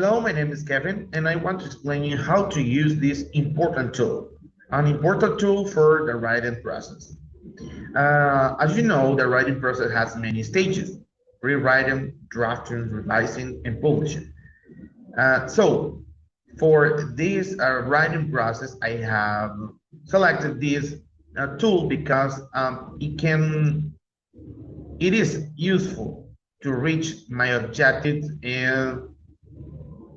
Hello, my name is Kevin, and I want to explain you how to use this important tool, an important tool for the writing process. As you know, the writing process has many stages: rewriting, drafting, revising, and publishing. So, for this writing process, I have selected this tool because it is useful to reach my objectives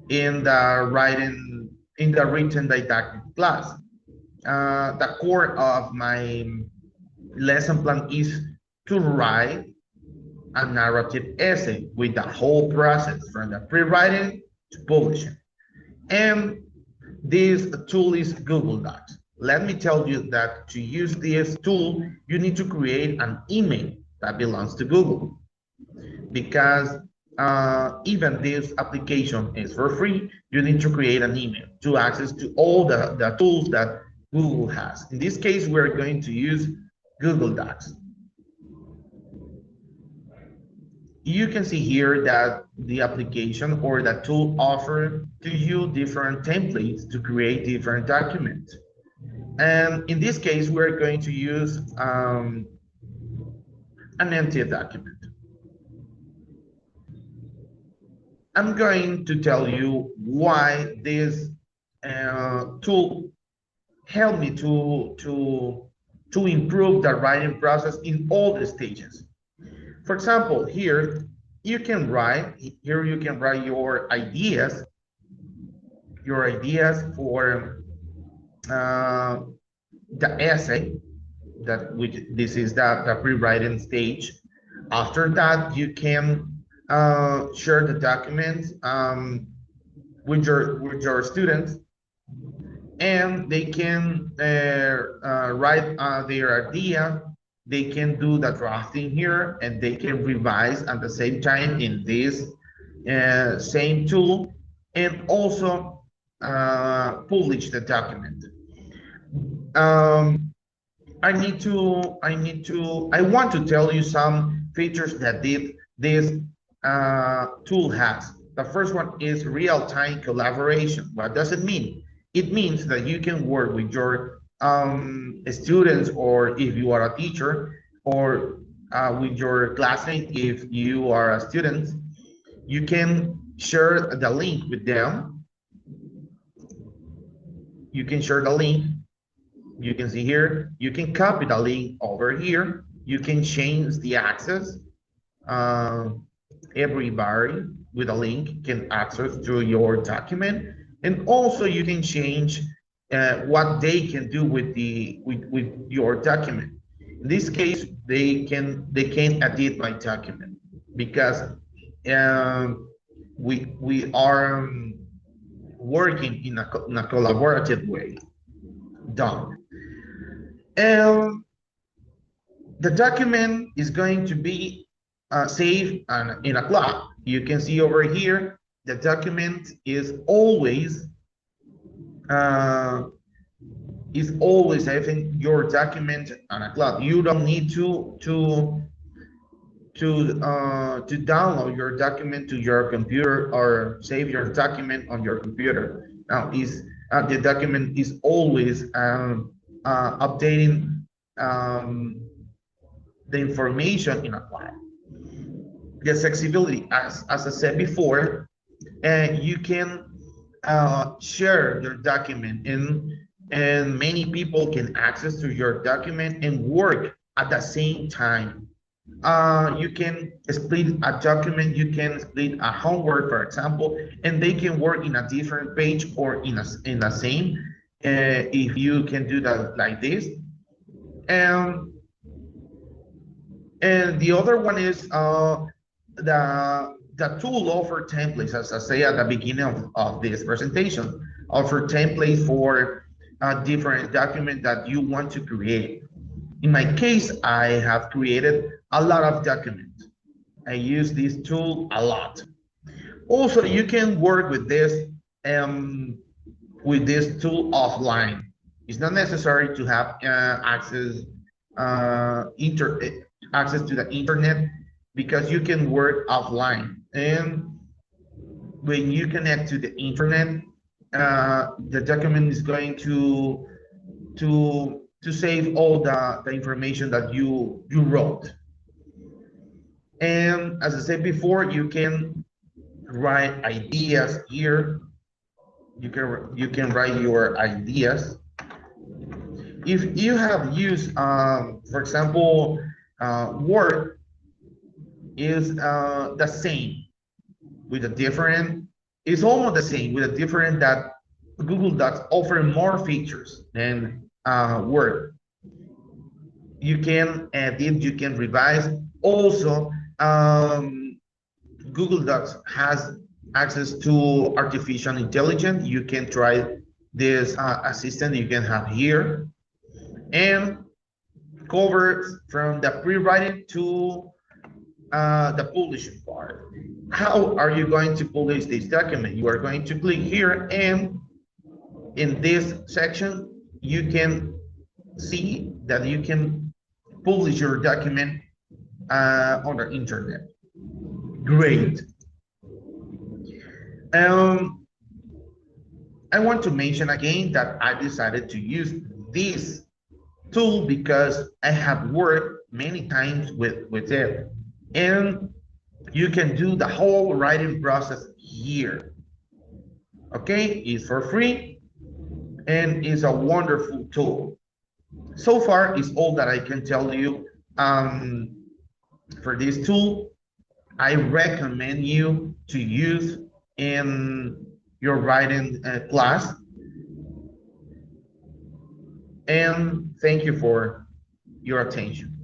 in the writing in the written didactic class. The core of my lesson plan is to write a narrative essay with the whole process from the pre-writing to publishing. And this tool is Google Docs. Let me tell you that to use this tool, you need to create an email that belongs to Google, because even this application is for free. You need to create an email to access to all the tools that Google has. In this case, we're going to use Google Docs. You can see here that the application or the tool offers to you different templates to create different documents. And in this case, we're going to use an empty document. I'm going to tell you why this tool helped me to improve the writing process in all the stages. For example, here you can write your ideas for the essay, which this is the pre-writing stage. After that, you can share the documents with your students, and they can write their idea. They can do the drafting here, and they can revise at the same time in this same tool, and also publish the document. I want to tell you some features that this tool has. The first one is real-time collaboration. What does it mean? It means that you can work with your students, or if you are a teacher, or with your classmates if you are a student. You can share the link with them. You can share the link. You can see here, you can copy the link over here. You can change the access. Everybody with a link can access to your document, and also you can change what they can do with your document. In this case, they can edit my document, because we are working in a collaborative way. Done. And the document is going to be saved in a cloud. You can see over here, the document is always having your document on a cloud. You don't need to download your document to your computer or save your document on your computer. Now, the document is always updating the information in a file. The accessibility, as I said before, you can share your document, and many people can access to your document and work at the same time. You can split a document, you can split a homework, for example, and they can work in a different page or in the same, if you can do that like this. And the other one is the tool offer templates, as I say at the beginning of this presentation, offer templates for a different document that you want to create. In my case, I have created a lot of documents. I use this tool a lot. Also, you can work with this tool offline. It's not necessary to have access to the internet, because you can work offline. And when you connect to the internet, the document is going to save all the information that you wrote. And as I said before, you can write ideas here. You can write your ideas. If you have used, for example, Word is the same with a different. It's almost the same with a different that Google Docs offer more features than Word. You can edit, you can revise. Also, Google Docs has access to artificial intelligence. You can try this assistant you can have here, and covers from the pre-writing to the publishing part. How are you going to publish this document? You are going to click here, and in this section, you can see that you can publish your document on the internet. Great. I want to mention again that I decided to use this tool because I have worked many times with it. And you can do the whole writing process here. Okay, it's for free and it's a wonderful tool. So far, it's all that I can tell you for this tool. I recommend you to use in your writing class. And thank you for your attention.